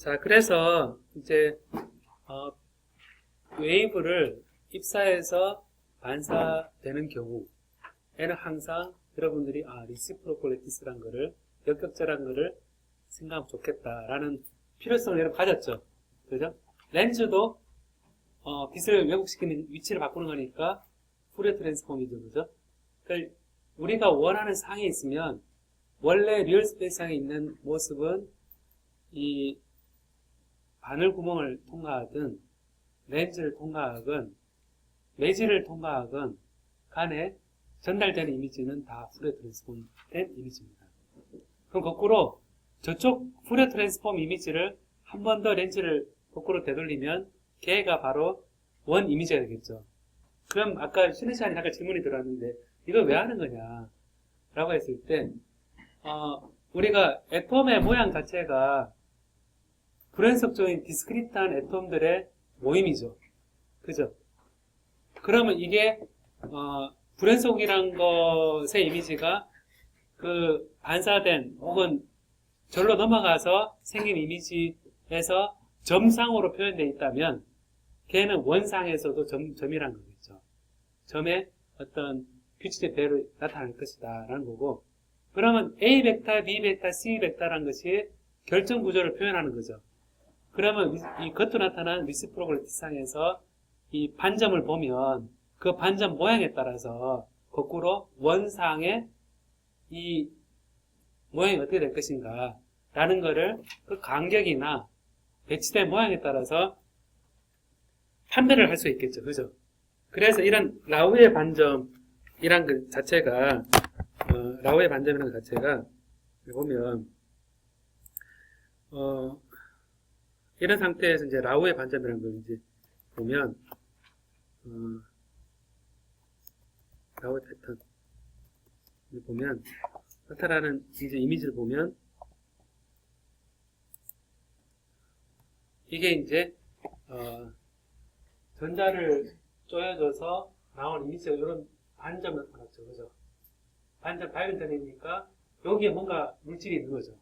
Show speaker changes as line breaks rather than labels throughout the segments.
자, 그래서 이제 웨이브를 입사해서 반사되는 경우에는 항상 여러분들이 리시프로컬 레티스라는 거를, 역격자라는 거를 생각하면 좋겠다라는 필요성을 여러분 가졌죠. 그죠? 렌즈도 빛을 왜곡시키는 위치를 바꾸는 거니까 푸리어 트랜스폼이죠. 그죠? 그러니까 우리가 원하는 상이 있으면 원래 리얼 스페이스상에 있는 모습은 이 바늘 구멍을 통과하든 렌즈를 통과하건 매질을 통과하건 간에 전달되는 이미지는 다 푸리어 트랜스폼 된 이미지입니다. 그럼 거꾸로 저쪽 푸리어 트랜스폼 이미지를 한 번 더 렌즈를 거꾸로 되돌리면 걔가 바로 원 이미지가 되겠죠. 그럼 아까 쉬는 시간에 잠깐 질문이 들어왔는데 이걸 왜 하는 거냐 라고 했을 때 우리가 애톰의 모양 자체가 불연속적인 디스크리트한 애톰들의 모임이죠. 그죠? 그러면 이게 불연속이란 것의 이미지가 그 반사된 혹은 절로 넘어가서 생긴 이미지에서 점상으로 표현되어 있다면 걔는 원상에서도 점이란 거겠죠. 점의 어떤 규칙의 배로 나타날 것이다 라는 거고, 그러면 A 벡터, B 벡터, C 벡터라는 것이 결정 구조를 표현하는 거죠. 그러면 이 겉으로 나타난 리시프로컬 레티스상에서 이 반점을 보면 그 반점 모양에 따라서 거꾸로 원상의 이 모양이 어떻게 될 것인가 라는 거를 그 간격이나 배치된 모양에 따라서 판별을 할 수 있겠죠. 그죠? 그래서 이런 라우의 반점이란 그 자체가 라우의 반점이라는 것 자체가 보면 이런 상태에서 이제 라우의 반점이라는 걸 이제 보면 라우의 패턴 보면 나타나는 이제 이미지를 보면 이게 이제 전자를 쪼여줘서 나온 이미지가 이런 반점 나타났죠. 그죠? 반점 밝은 편이니까 여기에 뭔가 물질이 있는 거죠.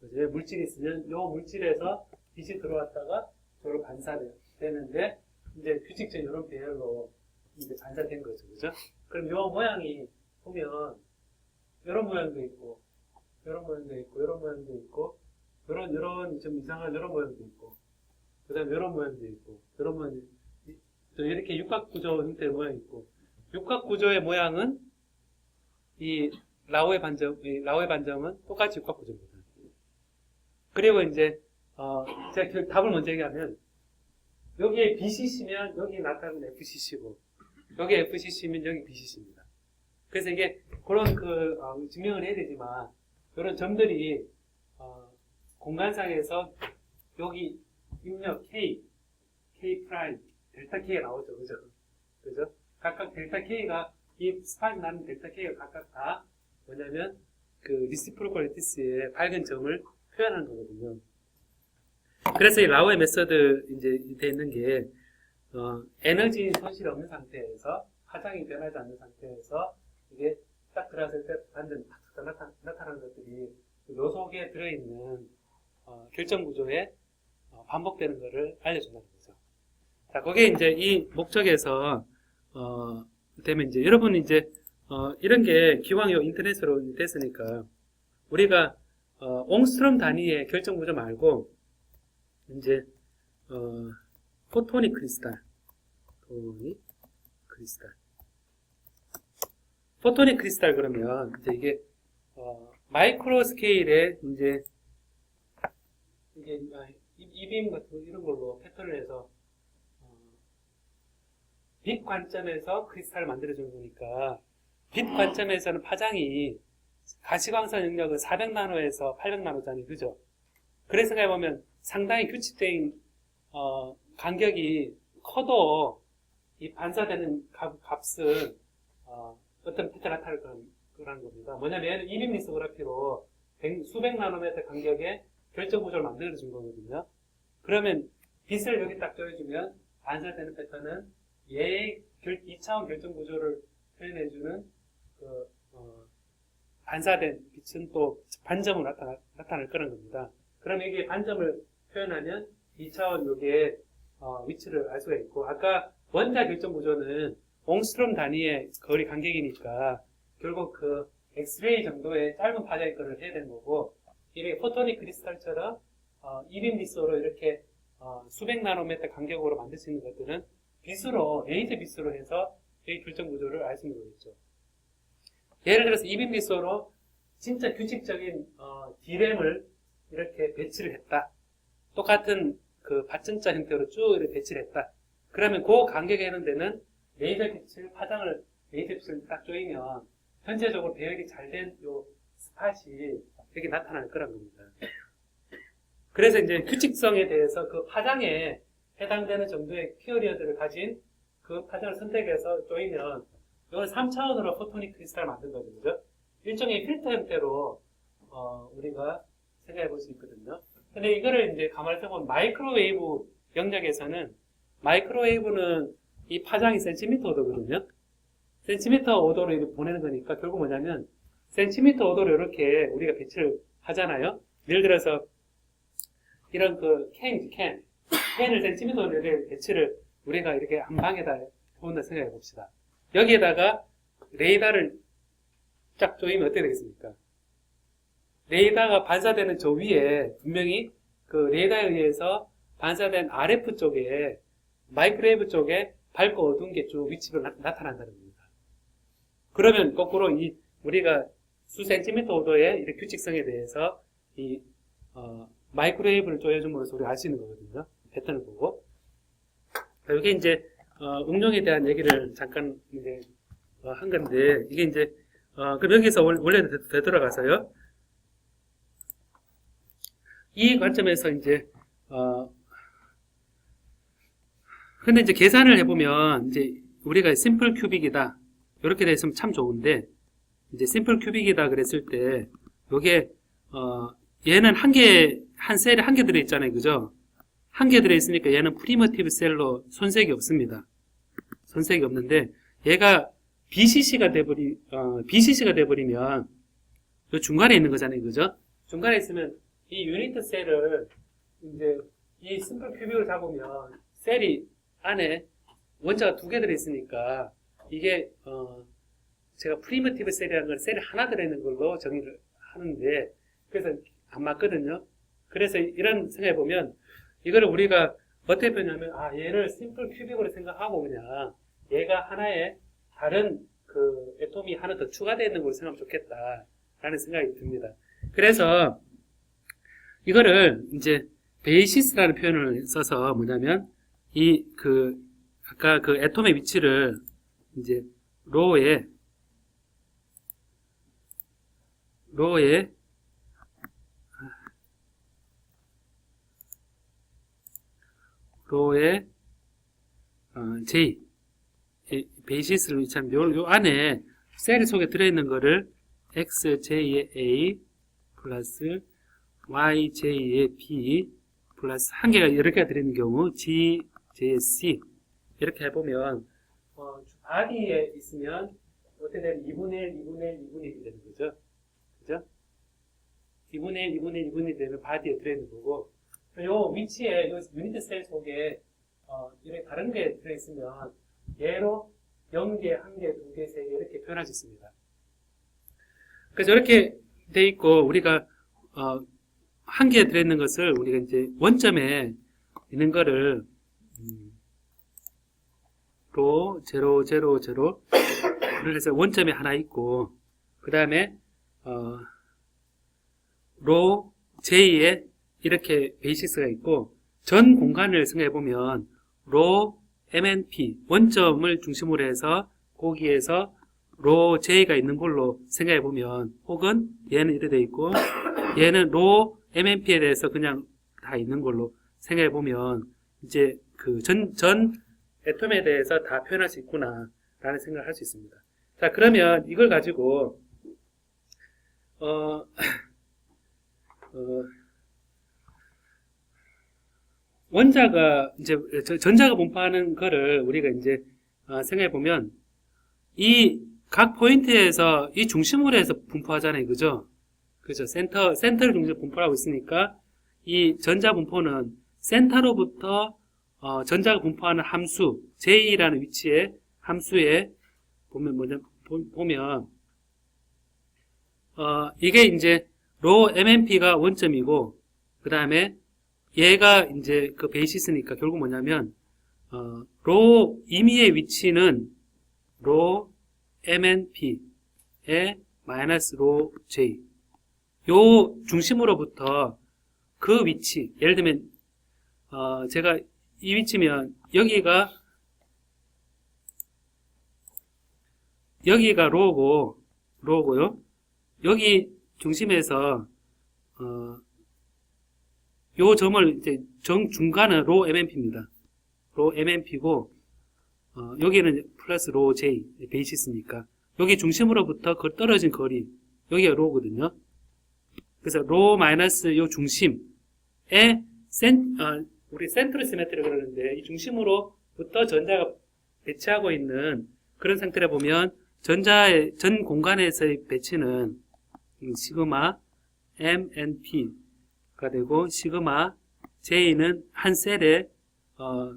그죠? 물질이 있으면 이 물질에서 빛이 들어왔다가 저로 반사되는데 이제 규칙적인 이런 배열로 이제 반사된 거죠. 그죠? 그럼 이 모양이 보면 이런 모양도 있고 이런 모양도 있고 이런 모양도 있고 이런 좀 이상한 이런 모양도 있고 그 다음에 이런 모양도 있고 이런 모양도 또 이렇게 육각구조 형태의 모양이 있고 육각구조의 모양은 이 라오의 반점은 똑같이 육각구조입니다. 그리고 이제 제가 답을 먼저 얘기하면 여기에 BCC면 여기 나타나는 FCC고 여기에 FCC면 여기 BCC입니다. 그래서 이게 그런 증명을 해야 되지만 이런 점들이 공간상에서 여기 입력 K 프라임, 델타 K가 나오죠. 그죠? 그죠? 각각 델타 K가 이 스파인 나는 델타 K가 각각 다 뭐냐면 그 리시프로컬 레티스의 밝은 점을 표현하는 거거든요. 그래서 이 라우의 메서드 이제 돼 있는 게 에너지 손실이 없는 상태에서 화장이 변하지 않는 상태에서 이게 딱 들어갔을 때 완전 나타나는 것들이 요 속에 들어있는 결정 구조에 반복되는 것을 알려준다는 거죠. 자, 거기에 이제 이 목적에서 되면 이제 여러분 이제 이런 게 기왕 요 인터넷으로 됐으니까 우리가 옹스트롬 단위의 결정 구조 말고 이제 포토닉 크리스탈, 포토닉 크리스탈 그러면 이제 이게 마이크로 스케일의 이제 이게 이빔 같은 이런 걸로 패턴을 해서 빛 관점에서 크리스탈을 만들어주는 거니까 빛 관점에서는 파장이 가시광선 영역은 400나노에서 800나노잖아요. 그죠? 그래서 생각해보면 상당히 규칙된 간격이 커도 이 반사되는 값은 어떤 패턴이 나타날 거라는 겁니다. 뭐냐면 이빔 리소그라피로 수백 나노미터 간격의 결정 구조를 만들어준 거거든요. 그러면 빛을 여기 딱 조여주면 반사되는 패턴은 얘의 2차원 결정 구조를 표현해주는 반사된 빛은 또 반점으로 나타날 거라는 겁니다. 그럼 여기에 반점을 표현하면 2차원 요게 위치를 알 수가 있고, 아까 원자 결정 구조는 옹스트롬 단위의 거리 간격이니까 결국 그 엑스레이 정도의 짧은 파장거리를 해야 되는 거고, 이렇게 포토닉 크리스탈처럼 이빔 빛으로 이렇게 수백 나노미터 간격으로 만들 수 있는 것들은 빛으로, 레이저 빛으로 해서 이 결정 구조를 알 수 있는 거겠죠. 예를 들어서 이빔 빛으로 진짜 규칙적인 D램을 이렇게 배치를 했다. 똑같은 그 밭전자 형태로 쭉 이렇게 배치를 했다. 그러면 그 간격에 있는 데는 레이저 빛을, 파장을, 레이저 빛을 딱 조이면 전체적으로 배열이 잘 된 요 스팟이 이렇게 나타날 거란 겁니다. 그래서 이제 규칙성에 대해서 그 파장에 해당되는 정도의 피어리어드를 가진 그 파장을 선택해서 조이면 이건 3차원으로 포토닉 크리스탈을 만든 거죠. 그죠? 일종의 필터 형태로 우리가 생각해 볼 수 있거든요. 근데 이거를 이제 가만히 생각하면 마이크로웨이브 영역에서는, 마이크로웨이브는 이 파장이 센티미터 오도거든요. 센티미터 오도로 이렇게 보내는 거니까 결국 뭐냐면 센티미터 오도로 이렇게 우리가 배치를 하잖아요. 예를 들어서 이런 그 캔을 센티미터로 이렇게 배치를 우리가 이렇게 한 방에다 해본다 생각해 봅시다. 여기에다가 레이더를 쫙 조이면 어떻게 되겠습니까? 레이더가 반사되는 저 위에 분명히 그 레이더에 의해서 반사된 RF 쪽에, 마이크로웨이브 쪽에 밝고 어두운 게 쭉 위치로 나타난다는 겁니다. 그러면 거꾸로 우리가 수 센티미터 오도의 이런 규칙성에 대해서 마이크로웨이브를 조여줌으로써 우리가 알 수 있는 거거든요. 패턴을 보고. 이게 이제 응용에 대한 얘기를 잠깐 이제 한 건데, 이게 이제 그럼 여기서 원래 되돌아가서요. 이 관점에서 이제 근데 이제 계산을 해보면 이제 우리가 심플 큐빅이다 이렇게 돼 있으면 참 좋은데, 이제 심플 큐빅이다 그랬을 때 요게 얘는 한 셀에 한 개 들어있잖아요. 그죠? 한 개 들어있으니까 얘는 프리미티브 셀로 손색이 없습니다. 손색이 없는데, 얘가 BCC가 돼버리면 요 중간에 있는 거잖아요. 그죠? 중간에 있으면 이 유니트 셀을 이제 이 심플 큐빅을 잡으면 셀이 안에 원자가 두 개 들어있으니까 이게 제가 프리미티브 셀이라는 걸 셀이 하나 들어있는 걸로 정의를 하는데, 그래서 안 맞거든요. 그래서 이런 생각해 보면 이거를 우리가 어떻게 표현하면 얘를 심플 큐빅으로 생각하고 그냥 얘가 하나의 다른 그 애톰이 하나 더 추가되어 있는 걸로 생각하면 좋겠다라는 생각이 듭니다. 그래서 이거를 이제 베이시스라는 표현을 써서 뭐냐면 아까 그 애톰의 위치를 이제 로에 J 베이시스를 위치하면 요 안에 셀 속에 들어있는 거를 XJ의 A 플러스 YJ의 B 플러스 한 개가 여러 개가 들어있는 경우 GJ의 C 이렇게 해보면 바디에 있으면 어떻게 되면 2분의 1, 2분의 1, 2분의 1이 되는 거죠. 그죠? 2분의 1, 2분의 1, 2분의 1이 되면 바디에 들어있는 거고, 요 위치에 요 유니트 셀 속에 이렇게 다른 게 들어있으면 얘로 0개, 1개, 2개, 3개 이렇게 표현할 수 있습니다. 그래서 이렇게 돼 있고, 우리가 한 개 들어있는 것을 우리가 이제 원점에 있는 거를 로 0, 0, 0 그래서 원점에 하나 있고, 그 다음에 로 J에 이렇게 베이시스가 있고, 전 공간을 생각해 보면 로 MNP 원점을 중심으로 해서 거기에서 로 J가 있는 걸로 생각해 보면, 혹은 얘는 이렇게 돼 있고 얘는 로 MNP에 대해서 그냥 다 있는 걸로 생각해 보면 이제 그 전 애톰에 대해서 다 표현할 수 있구나 라는 생각을 할 수 있습니다. 자, 그러면 이걸 가지고 원자가 이제 전자가 분포하는 거를 우리가 이제 생각해 보면 이 각 포인트에서 이 중심으로 해서 분포하잖아요. 그죠? 그죠? 센터를 중심으로 분포하고 있으니까 이 전자 분포는 센터로부터 전자가 분포하는 함수 J라는 위치의 함수에 보면 이게 이제 로 MNP가 원점이고 그 다음에 얘가 이제 그 베이시스니까 결국 뭐냐면 로 임의의 위치는 로 MNP에 마이너스 로 J 요 중심으로부터 그 위치 예를 들면 제가 이 위치면 여기가 로고요. 여기 중심에서 요 점을 이제 정중간은 로 MNP입니다. 로 MNP고 여기는 플러스 로 J 베이시스니까 여기 중심으로부터 그 떨어진 거리 여기가 로거든요. 그래서 로 마이너스 요 중심에 우리 센트럴 시메트리 그러는데 이 중심으로부터 전자가 배치하고 있는 그런 상태를 보면 전자의 전 공간에서의 배치는 시그마 MNP가 되고 시그마 J는 한 셀에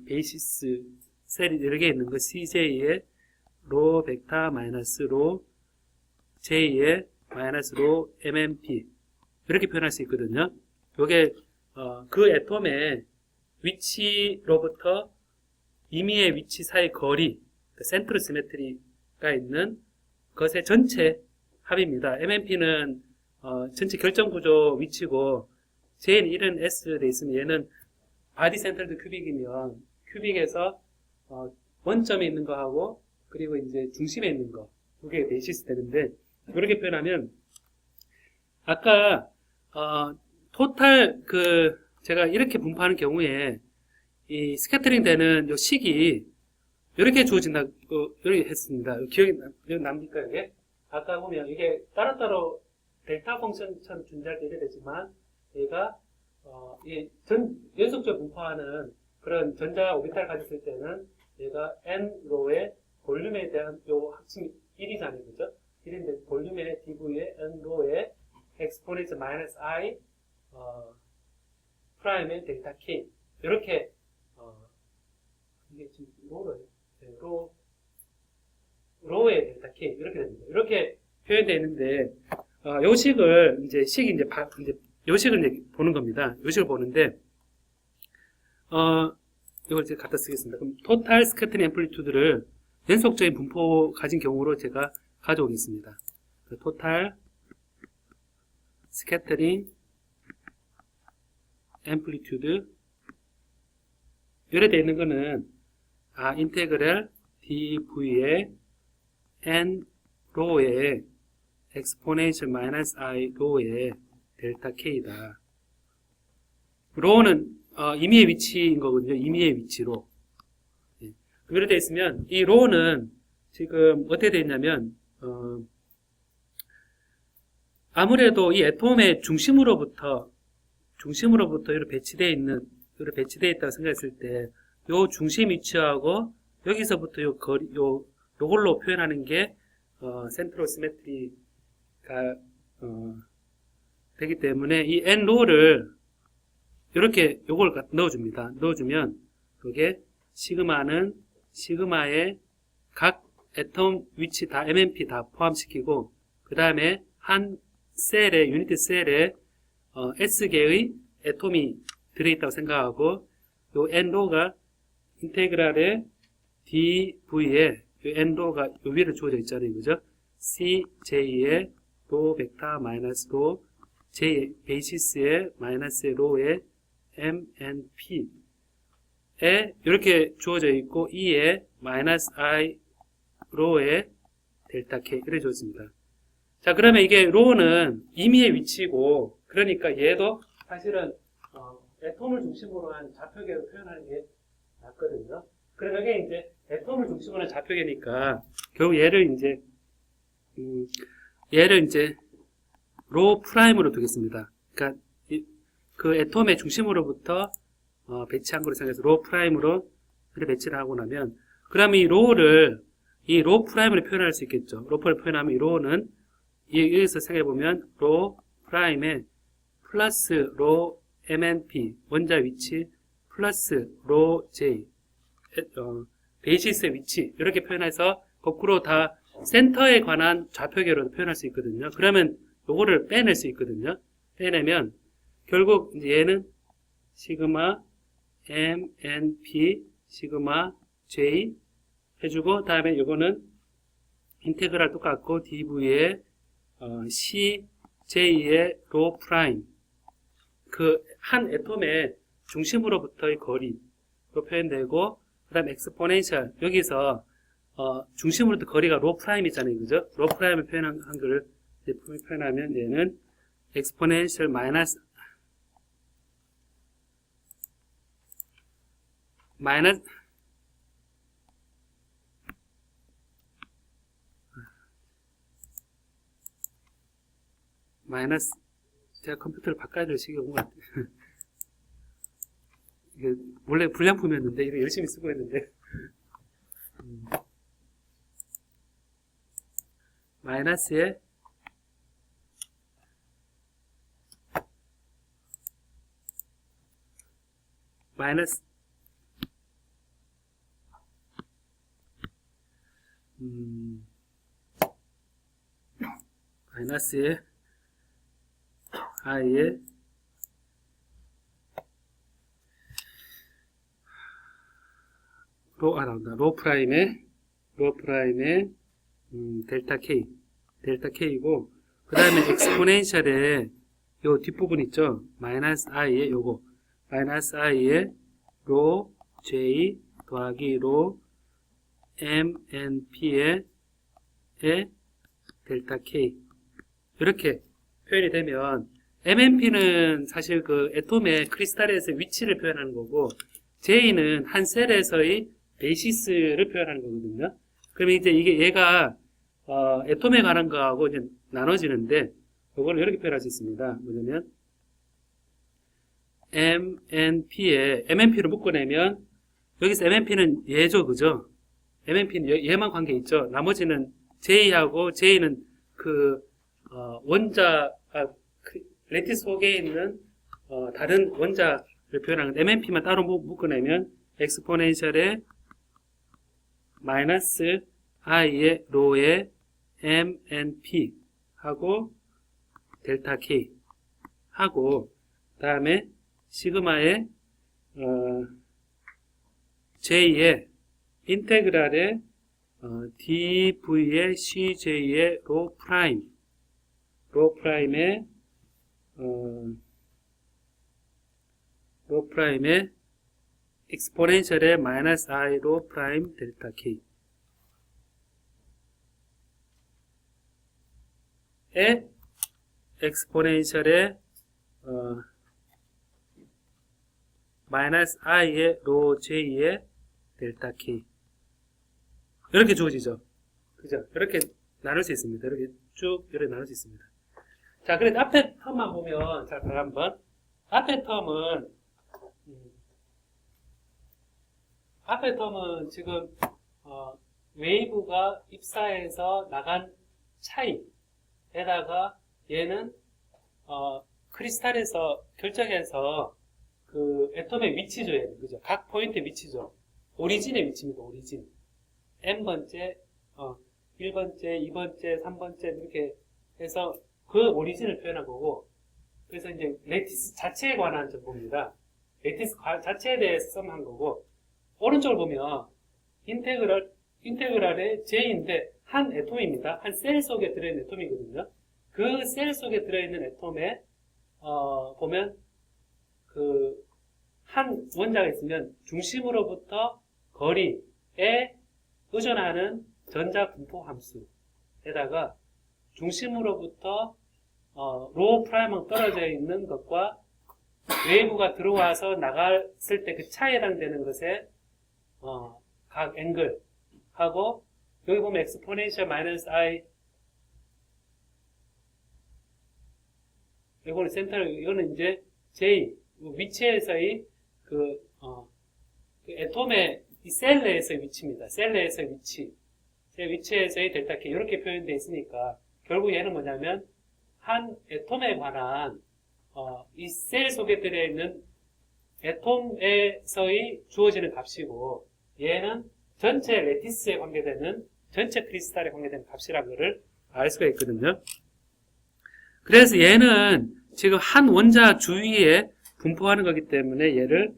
베이시스 셀이 여러 개 있는 거 CJ의 로 벡터 마이너스 로 J의 마이너스 로 MNP 이렇게 표현할 수 있거든요. 요게 그 애톰의 위치로부터 임의의 위치 사이 거리 센트럴 시메트리가 있는 것의 전체 합입니다. MNP는 전체 결정 구조 위치고 J는 1은 S 돼 있으면 얘는 바디 센터드 큐빅이면 큐빅에서 원점에 있는 거하고 그리고 이제 중심에 있는 거 그게 베이시스 되는데 이렇게 표현하면 아까 토탈 제가 이렇게 분포하는 경우에 이 스캐터링 되는 요 식이 이렇게 주어진다 이렇게 했습니다. 기억이 납니까 이게? 아까 보면 이게 따로따로 델타 펑션처럼 존재할 때 이래 되지만 얘가 연속적으로 분포하는 그런 전자 오비탈을 가졌을 때는 얘가 n로의 볼륨에 대한 요 합침이 1이잖아요. 그죠? 1인데 볼륨의 dv의 n로의 exponential minus i 프라임의 델타 k 이렇게 이게 지금 로로예요. 네, 로의 델타 k 이렇게 됩니다. 이렇게 표현되어 있는데 요 식을 이제 요 식을 이제 보는 겁니다. 요 식을 보는데 이걸 제가 갖다 쓰겠습니다. 그럼 토탈 스캐터링 앰플리튜드를 연속적인 분포 가진 경우로 제가 가져오겠습니다. 토탈 스캐터링 앰플리튜드 이렇게 되어 있는 거는 인테그랄 dv의 n 로의 exponential minus i 로의 델타 k다. 로는 임의의 위치인 거거든요. 임의의 위치로. 이렇게 되어 있으면 이 로는 지금 어떻게 되어 있냐면 아무래도 이 애톰의 중심으로부터 이렇게 배치되어 있다고 생각했을 때 요 중심 위치하고 여기서부터 요 거리 요걸로 표현하는 게 센트럴 시메트리가 되기 때문에 이 n 로를 이렇게 요걸 넣어줍니다. 넣어주면 그게 시그마는 시그마의 각 애톰 위치 다 MNP 다 포함시키고 그 다음에 한 셀에 유니트 셀에 S개의 애톰이 들어있다고 생각하고 요 n로가 인테그랄의 dv에 요 n로가 요 위로 주어져 있잖아요. 그죠? CJ의 로 벡터 마이너스 로 J 베이시스의 마이너스 로의 MNP에 이렇게 주어져 있고 E에 마이너스 I 로의 델타 K 이렇게 주어집니다. 자, 그러면 이게 로는 임의의 위치고 그러니까 얘도 사실은 애톰을 중심으로 한 좌표계로 표현하는 게 맞거든요. 그러면 이게 이제 애톰을 중심으로 한 좌표계니까 결국 얘를 이제 로 프라임으로 두겠습니다. 그러니까 그 애톰의 중심으로부터 배치한 거로 생각해서 로 프라임으로 배치를 하고 나면 그러면 이 로 프라임으로 표현할 수 있겠죠. 로를 표현하면 이 로는 여기서 생각해보면 로 프라임에 플러스 로 MNP 원자 위치 플러스 로 J 베이시스의 위치 이렇게 표현해서 거꾸로 다 센터에 관한 좌표계로 표현할 수 있거든요. 그러면 요거를 빼낼 수 있거든요. 빼내면 결국 이제 얘는 시그마 MNP 시그마 J 해주고 다음에 요거는 인테그랄 똑같고 dv의 CJ의 로 프라임 그 한 애톰의 중심으로부터의 거리로 표현되고 그 다음에 엑스포넨셜 여기서 중심으로부터 거리가 로 프라임이잖아요. 그죠? 로 프라임을 표현한 한글을 표현하면 얘는 엑스포넨셜 마이너스 제가 컴퓨터를 바꿔야 될 시기가 온 것 같아요. 이게 원래 불량품이었는데 이거 열심히 쓰고 있는데 마이너스에 마이너스에 i에 나온다. 로 프라임에 델타 K이고 그 다음에 엑스포넨셜에 요 뒷부분 있죠. 마이너스 i에 요거 마이너스 i에 로 J 더하기 로 MNP에 델타 K 이렇게 표현이 되면 MNP는 사실 그 애톰의 크리스탈에서의 위치를 표현하는 거고 J는 한 셀에서의 베이시스를 표현하는 거거든요. 그러면 이제 이게 얘가 애톰에 관한 거하고 이제 나눠지는데 이거는 이렇게 표현할 수 있습니다. 뭐냐면 MNP를 묶어내면 여기서 MNP는 얘죠, 그죠? MNP는 얘만 관계 있죠. 나머지는 J하고 J는 그 레티스 속에 있는 다른 원자를 표현하는 MNP만 따로 묶어내면 엑스포넨셜에 마이너스 i의 로에 MNP 하고 델타 K 하고 다음에 시그마의 J의 인테그랄의 dv의 CJ의 로 프라임의 exponential의 마이너스 i 로 프라임 델타 k 의 exponential의 마이너스 i의 로 j의 델타 k 이렇게 주어지죠. 그죠? 이렇게 나눌 수 있습니다. 이렇게 쭉 이렇게 나눌 수 있습니다. 자, 그래도 앞에 텀만 보면 자, 한번 앞에 텀은 지금 웨이브가 입사해서 나간 차이에다가 얘는 크리스탈에서 결정해서 그 애톰의 위치죠, 얘는. 그죠? 각 포인트의 위치죠. 오리진의 위치입니다. 오리진. n번째, 1번째, 2번째, 3번째 이렇게 해서 그 오리진을 표현한 거고, 그래서 이제 레티스 자체에 관한 정보입니다. 레티스 자체에 대해서 썸한 거고, 오른쪽을 보면 인테그랄의 J인데 한 애톰입니다. 한 셀 속에 들어있는 애톰이거든요. 그 셀 속에 들어있는 애톰에 보면 그 한 원자가 있으면 중심으로부터 거리에 의존하는 전자 분포 함수에다가 중심으로부터 로 프라임은 떨어져 있는 것과 웨이브가 들어와서 나갔을 때 그 차에 해당되는 것에 각 앵글 하고 여기 보면 exponential minus i 이거는 센터를 이거는 이제 J 위치에서의 그 애톰의 이 셀 내에서의 위치입니다. 셀 내에서의 위치 제 위치에서의 델타 K 이렇게 표현되어 있으니까 결국 얘는 뭐냐면 한 애톰에 관한 이 셀 속에 들어있는 애톰에서의 주어지는 값이고 얘는 전체 레티스에 관계되는 전체 크리스탈에 관계되는 값이라는 것을 알 수가 있거든요. 그래서 얘는 지금 한 원자 주위에 분포하는 거기 때문에 얘를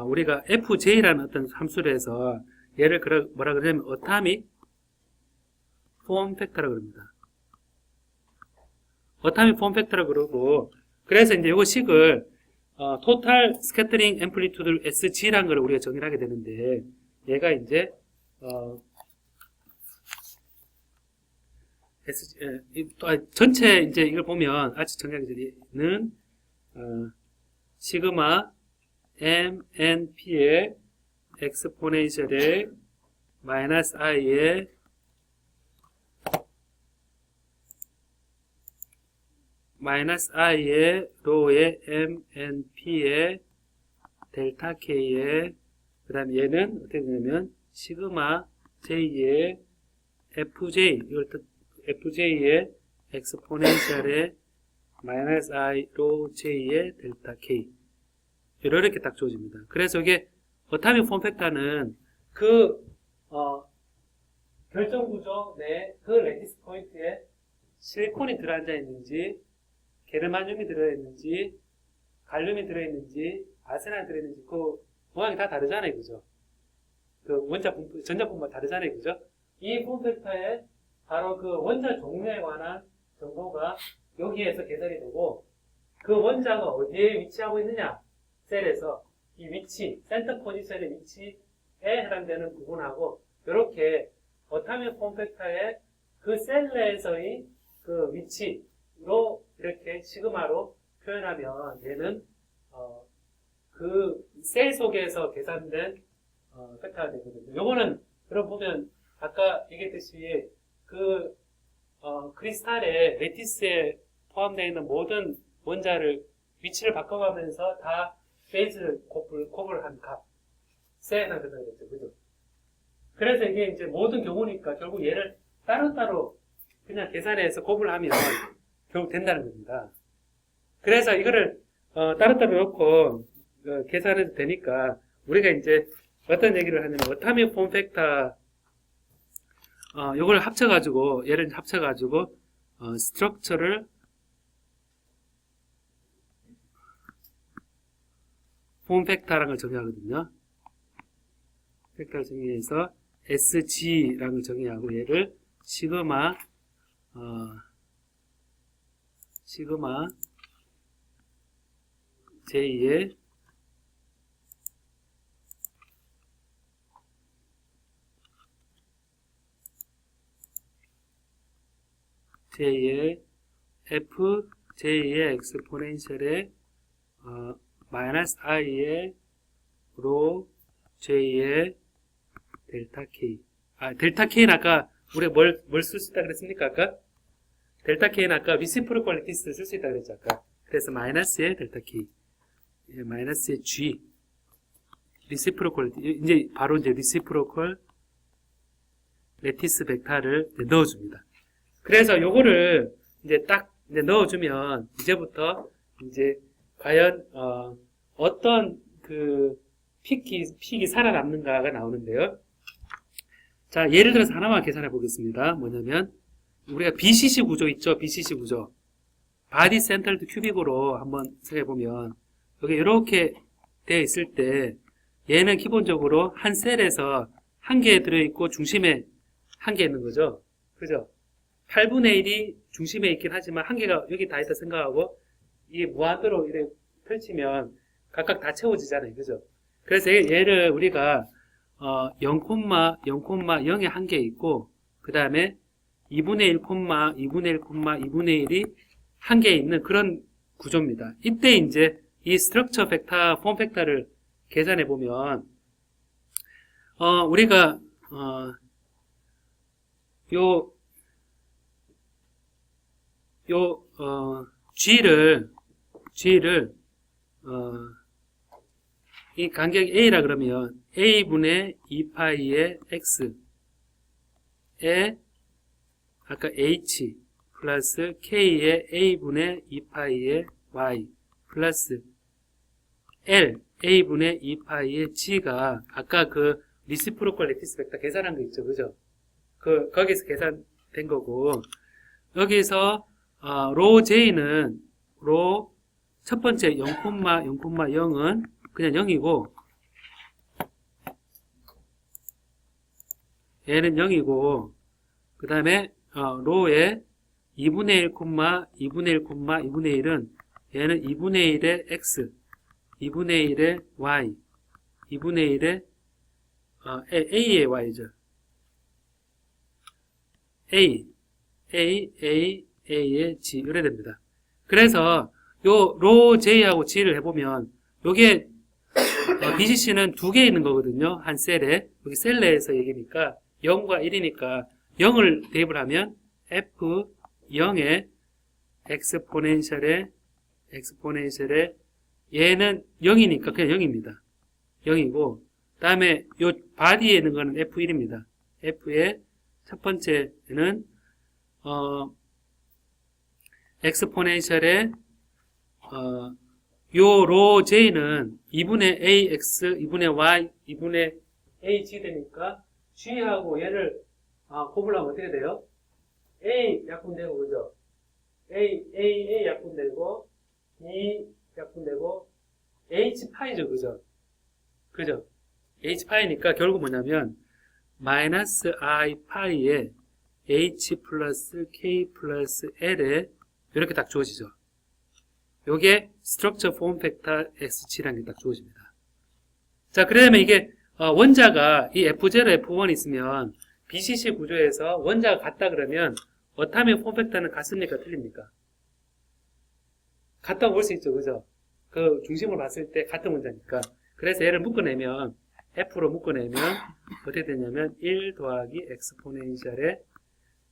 우리가 FJ라는 어떤 함수로 해서 얘를 뭐라 그러냐면 어타믹 폼 팩터라고 그럽니다. 어타믹 폼 팩터라고 그러고 그래서 이제 요거 식을 토탈 스캐터링 앰플리튜드 SG라는 걸 우리가 정의를 하게 되는데 얘가 이제 전체 이제 이걸 보면 아주 정의하기 전에는 시그마 MNP의 엑스포넨셜의 마이너스 I의 로의 MNP의 델타 K의 그 다음 얘는 어떻게 되냐면 시그마 J의 FJ의 엑스포넨셜의 마이너스 I 로 J의 델타 K 이렇게 딱 주어집니다. 그래서 이게 어타믹 폼 팩터는 그 결정 구조 내 그 레티스 포인트에 실리콘이 들어앉아 있는지 게르마늄이 들어있는지 갈륨이 들어있는지 아세나이 들어있는지 그 모양이 다 다르잖아요, 그죠? 그 전자 분포가 다르잖아요, 그죠? 이 폼 팩터에 바로 그 원자 종류에 관한 정보가 여기에서 계산이 되고 그 원자가 어디에 위치하고 있느냐 셀에서 이 위치, 센터 포지션의 위치에 해당되는 부분하고 이렇게 어타믹 폼 팩터의 그 셀 내에서의 그 위치로 이렇게 시그마로 표현하면 얘는 그 셀 속에서 계산된 팩터가 되거든요. 요거는 여러분 보면 아까 얘기했듯이 그 크리스탈의 레티스에 포함되어 있는 모든 원자를 위치를 바꿔가면서 다 페이즈를 곱을 한 값에 해당된다고 그죠? 그래서 이게 이제 모든 경우니까 결국 얘를 따로따로 그냥 계산해서 곱을 하면 결국 된다는 겁니다. 그래서 이거를 따로따로 놓고 계산해도 되니까 우리가 이제 어떤 얘기를 하냐면 어타믹 폼 팩터 요걸 합쳐가지고 얘를 합쳐가지고 스트럭처를 폼 팩터라는 걸 정의하거든요. 팩터를 정의해서 SG라는 걸 정의하고 얘를 시그마 J의 FJ의 엑스포넨셜의 마이너스 I의 로 J의 델타 K. 델타 K는 아까 우리가 뭘 쓸 수 있다 그랬습니까? 아까? 델타 K는 아까 리시프로컬 레티스를 쓸 수 있다 그랬죠, 아까. 그래서 마이너스의 델타 K. 예, 마이너스의 G. 리시프로컬, 이제 바로 이제 리시프로컬 레티스 벡터를 넣어줍니다. 그래서 요거를 이제 딱 이제 넣어주면 이제부터 이제 과연 어떤 그 픽이 살아남는가가 나오는데요. 자, 예를 들어서 하나만 계산해 보겠습니다. 뭐냐면 우리가 BCC 구조 있죠? BCC 구조. 바디 센터드 큐빅으로 한번 생각해 보면 여기 이렇게 되어 있을 때 얘는 기본적으로 한 셀에서 한 개 들어있고 중심에 한 개 있는 거죠. 그죠? 8분의 1이 중심에 있긴 하지만 한 개가 여기 다 있다 생각하고 이게 무한대로 이렇게 펼치면 각각 다 채워지잖아요. 그죠? 그래서 얘를 우리가 0,0,0에 한 개 있고 그 다음에 2분의 1, 2분의 1, 2분의 1이 한 개 있는 그런 구조입니다. 이때 이제 이 스트럭처 벡터, 폼 벡터를 계산해 보면 우리가 G를 이 간격이 A라 그러면 A분의 2파이의 X에 아까 H 플러스 K의 A분의 2파이의 Y 플러스 L A분의 2파이의 G가 아까 그 리시프로컬 레티스 벡터 계산한 거 있죠. 그죠? 거기서 계산된 거고, 여기서 로 J는 로 첫 번째 0,0,0은 그냥 0이고 얘는 0이고 그 다음에 로의 2분의 1, 2분의 1, 2분의 1은 얘는 2분의 1의 x, 2분의 1의 y, 2분의 1의 a의 y죠. a의 g 이래 됩니다. 그래서 요 로 j하고 g를 해보면 요게 BCC는 두 개 있는 거거든요. 한 셀에. 여기 셀 내에서 얘기니까 0과 1이니까 0을 대입을 하면 F0의 엑스포넨셜에 얘는 0이니까 그냥 0입니다. 0이고 다음에 요 바디에 있는 거는 F1입니다. F의 첫 번째는 엑스포넨셜에 요 로 J는 2분의 AX, 2분의 Y, 2분의 AG 되니까 G하고 얘를 곱으려면 어떻게 돼요? A 약분되고, 그죠? A 약분되고, E 약분되고, H 파이죠, 그죠? 그죠? H 파이니까 결국 뭐냐면, 마이너스 I 파이에 H 플러스 K 플러스 L에 이렇게 딱 주어지죠. 요게 스트럭처 폼 팩터 X7라는 게 딱 주어집니다. 자, 그러면 이게 원자가 이 F0, F1 있으면 BCC 구조에서 원자가 같다 그러면 어타미c 폼 팩터는 같습니까? 틀립니까? 같다고 볼 수 있죠. 그죠? 그 중심을 봤을 때 같은 원자니까. 그래서 얘를 묶어내면 F로 묶어내면 어떻게 되냐면 1 더하기 엑스포넨셜에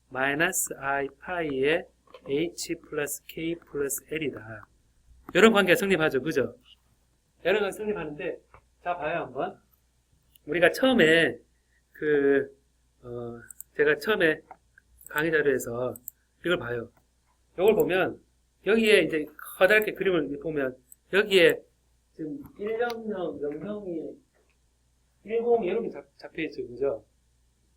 마이너스 I 파이에 H 플러스 K 플러스 L이다. 이런 관계가 성립하죠. 그죠? 이런 관계가 성립하는데, 자, 봐요, 한번. 우리가 처음에, 제가 처음에 강의 자료에서 이걸 봐요. 이걸 보면, 여기에 이제 커다랗게 그림을 보면, 여기에 지금 100, 00이, 10 이렇게 잡혀있죠. 그죠?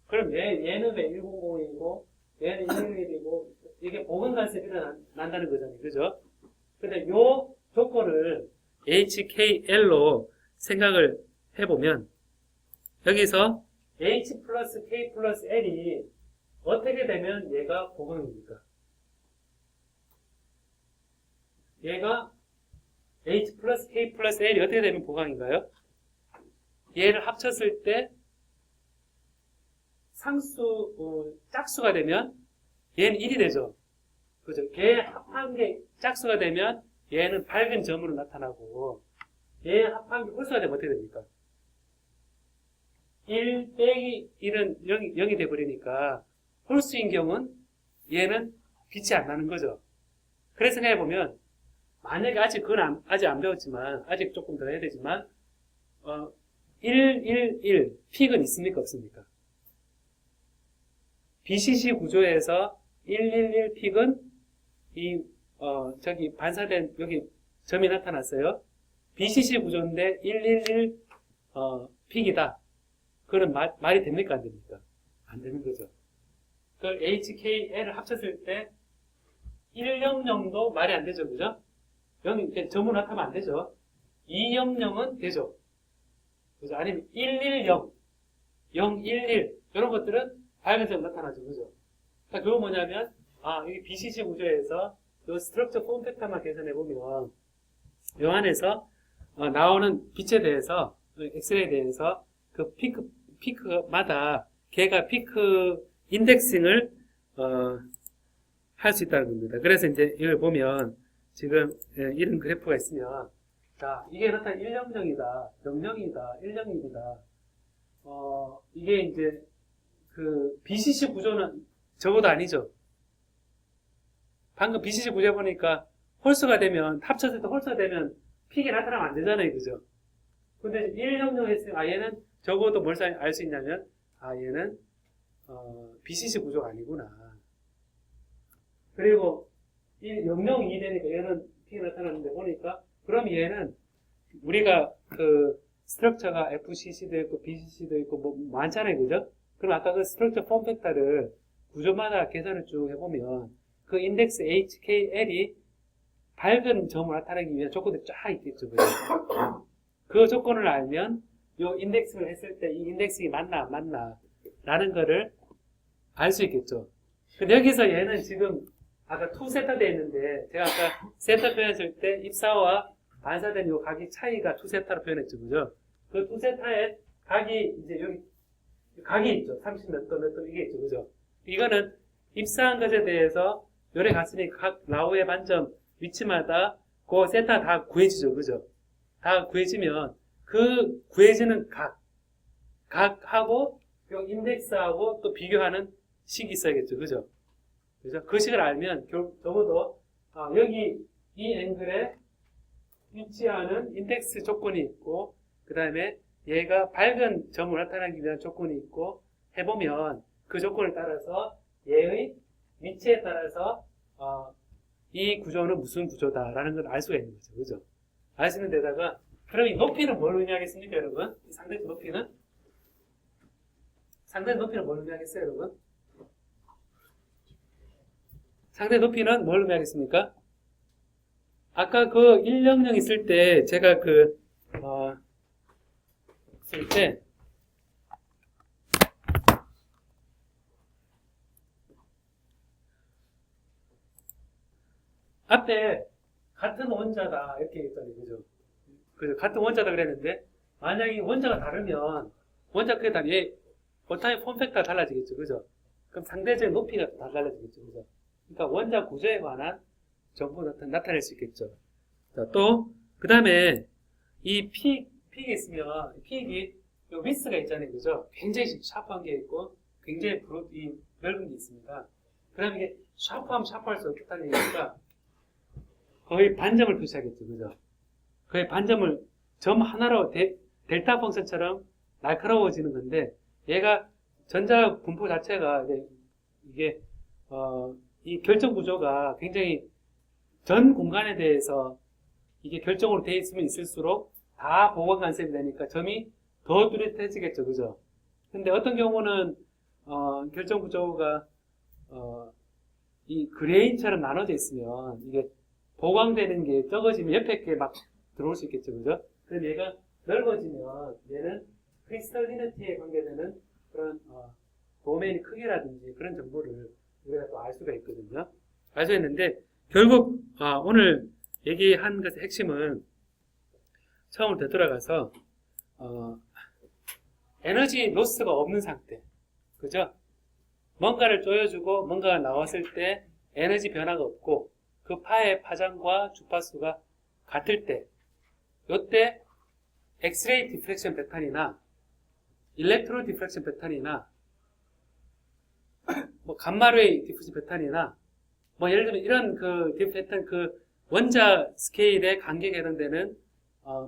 그럼 얘는 왜 100이고, 얘는 111이고, 이게 보건간섭이 일어난다는 거잖아요. 그죠? 근데 요 조건을 HKL로 생각을 해보면 여기서 H 플러스 K 플러스 L이 어떻게 되면 얘가 보강입니까? 얘가 H 플러스 K 플러스 L이 어떻게 되면 보강인가요? 얘를 합쳤을 때 짝수가 되면 얘는 1이 되죠. 그죠? 걔 합한 게 짝수가 되면 얘는 밝은 점으로 나타나고 얘 합한 게 홀수가 되면 어떻게 됩니까? 1 빼기 1은 0이 돼버리니까 홀수인 경우는 얘는 빛이 안 나는 거죠. 그래서 생각해보면 만약에 아직 그건 아직 안 배웠지만 아직 조금 더 해야 되지만 111 픽은 있습니까? 없습니까? BCC 구조에서 111 픽은 저기 반사된 여기 점이 나타났어요. BCC 구조인데 111 픽이다. 그건 말이 됩니까? 안 됩니까? 안 되는 거죠. 그 HKL을 합쳤을 때 100도 말이 안 되죠. 그죠? 여기 점으로 나타나면 안 되죠. 200은 되죠. 그죠? 아니면 110, 011 이런 것들은 밝은 점 나타나죠. 그죠? 그러니까 그거 뭐냐면 이 BCC 구조에서 이 스트럭처 폼 팩터만 계산해보면 요 안에서 나오는 빛에 대해서 엑스레이에 대해서 그 피크마다 걔가 피크 인덱싱을 할 수 있다는 겁니다. 그래서 이제 이걸 보면 지금 이런 그래프가 있으면 자 이게 나타난 100이다 00이다 101이다 이게 이제 그 BCC 구조는 적어도 아니죠. 방금 BCC 구조 보니까 홀수가 되면 합쳤을 때 홀수가 되면 픽이 나타나면 안 되잖아요. 그죠? 근데 100 했으면 얘는 적어도 뭘 알 수 있냐면 얘는 BCC 구조가 아니구나. 그리고 002 되니까 얘는 픽이 나타났는데 보니까 그럼 얘는 우리가 그 스트럭처가 FCC도 있고 BCC도 있고 뭐 많잖아요, 그죠? 그럼 아까 그 스트럭처 폼 팩터를 구조마다 계산을 쭉 해보면 그 인덱스 HKL이 밝은 점을 나타내기 위한 조건들이 쫙 있겠죠, 그죠? 그 조건을 알면 요 인덱스를 했을 때 이 인덱스가 맞나 안 맞나 라는 거를 알 수 있겠죠. 근데 여기서 얘는 지금 아까 2세타 되어 있는데 제가 아까 세타 표현했을 때 입사와 반사된 요 각이 차이가 2세타로 표현했죠, 그죠? 그 2세타에 각이 이제 여기 각이 있죠. 30 몇 도 몇 도 이게 있죠, 그죠? 이거는 입사한 것에 대해서 요래 갔으니 각 라우의 반점 위치마다 그 세타 다 구해지죠, 그죠? 다 구해지면 그 구해지는 각하고 요 인덱스하고 또 비교하는 식이 있어야겠죠, 그죠? 그죠? 그 식을 알면 적어도 여기 이 앵글에 위치하는 인덱스 조건이 있고 그 다음에 얘가 밝은 점을 나타내기 위한 조건이 있고 해보면 그 조건에 따라서 얘의 위치에 따라서 이 구조는 무슨 구조다라는 걸 알 수가 있는 거죠, 그죠? 알 수 있는 데다가 그럼 이 높이는 뭘 의미하겠습니까, 여러분? 상대적 높이는? 상대 높이는 뭘 의미하겠어요, 여러분? 상대 높이는 뭘 의미하겠습니까? 아까 그 100 있을 때 제가 쓸 때 앞에 같은 원자다 이렇게 했잖아요, 그죠? 그죠? 같은 원자다 그랬는데 만약에 원자가 다르면 원자 크기에 따라 얘 원타의 폼 팩터가 달라지겠죠, 그죠? 그럼 상대적인 높이가 다 달라지겠죠, 그죠? 그러니까 원자 구조에 관한 정보 나타낼 수 있겠죠. 자, 또, 그 다음에, 이 픽이 있으면, 픽이, 요 위스가 있잖아요, 그죠? 굉장히 샤프한 게 있고, 굉장히 넓은 게 있습니다. 그 다음에 이게 샤프하면 샤프할수록 없다는 얘기니까, 거의 반점을 표시하겠죠, 그죠? 거의 반점을 점 하나로 델타 펑션처럼 날카로워지는 건데, 얘가 전자 분포 자체가, 이게, 이 결정 구조가 굉장히 전 공간에 대해서 이게 결정으로 되어 있으면 있을수록 다 보건 간섭이 되니까 점이 더 뚜렷해지겠죠, 그죠? 근데 어떤 경우는 결정 구조가 이 그레인처럼 나눠져 있으면 이게 보강되는 게 적어지면 옆에 게 막 들어올 수 있겠죠, 그죠? 그럼 얘가 넓어지면 얘는 크리스탈리니티에 관계되는 그런 도메인 크기라든지 그런 정보를 우리가 또 알 수가 있거든요. 알 수 있는데 결국 오늘 얘기한 것의 핵심은 처음으로 되돌아가서 에너지 로스가 없는 상태, 그죠? 뭔가를 조여주고 뭔가가 나왔을 때 에너지 변화가 없고 그 파의 파장과 주파수가 같을 때, 요때 엑스레이 디프렉션 패턴이나 일렉트로 디프렉션 패턴이나 뭐 감마레이 디프렉션 패턴이나 뭐 예를 들면 이런 그 패턴 그 원자 스케일에 간격에 해당되는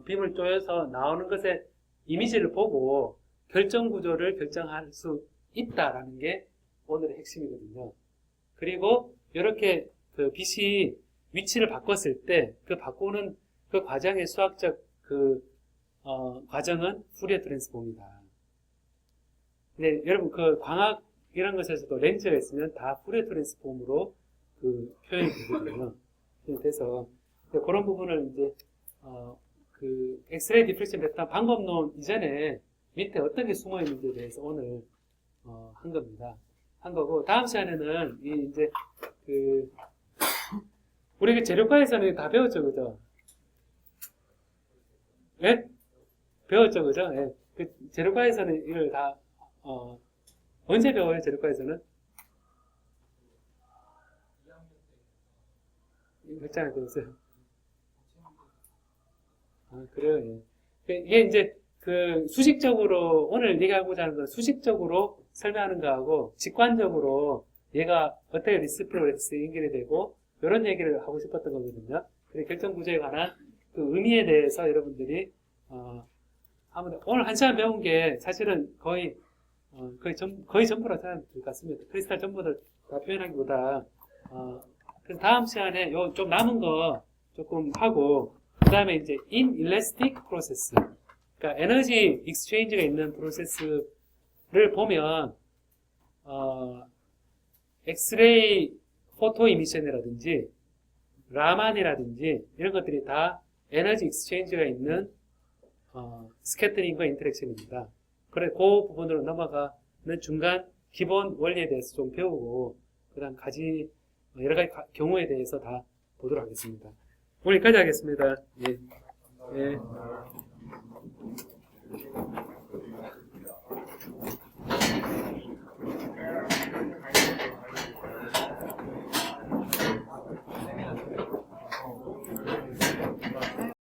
빔을 쪼여서 나오는 것의 이미지를 보고 결정 구조를 결정할 수 있다라는 게 오늘의 핵심이거든요. 그리고 이렇게 그 빛이 위치를 바꿨을 때 그 바꾸는 그 과정의 수학적 과정은 푸리어 트랜스폼이다. 근데 여러분 그 광학 이런 것에서도 렌즈가 있으면 다 푸리어 트랜스폼으로 그 표현이 되거든요. 그래서 그런 부분을 이제 그 엑스레이 디프렉션 패턴 방법론 이전에 밑에 어떤 게 숨어 있는지에 대해서 오늘 한 겁니다. 한 거고 다음 시간에는 이제 그 우리 그 재료과에서는 다 배웠죠, 그죠? 예? 배웠죠, 그죠? 예. 그 재료과에서는 이걸 다 언제 배워요, 재료과에서는? 몇 장을 배웠어요? 그래요, 예. 이게 이제 그 수식적으로 오늘 얘기하고자 하는 건 수식적으로 설명하는 거하고 직관적으로 얘가 어떻게 리스프로렉스에 연결이 되고 이런 얘기를 하고 싶었던 거거든요. 결정 구조에 관한 그 의미에 대해서 여러분들이 아무튼 오늘 한 시간 배운 게 사실은 거의 전부라 생각할 것 같습니다. 크리스탈 전부를 다 표현하기보다 그래서 다음 시간에 요 좀 남은 거 조금 하고 그 다음에 이제 inelastic 프로세스. 그러니까 에너지 익스체인지가 있는 프로세스를 보면, 엑스레이 포토 이미션이라든지, 라만이라든지, 이런 것들이 다 에너지 익스체인지가 있는, 스캐터링과 인터랙션입니다. 그래, 그 부분으로 넘어가는 중간 기본 원리에 대해서 좀 배우고, 그 다음 여러 가지 경우에 대해서 다 보도록 하겠습니다. 오늘 여기까지 하겠습니다. 예. 예.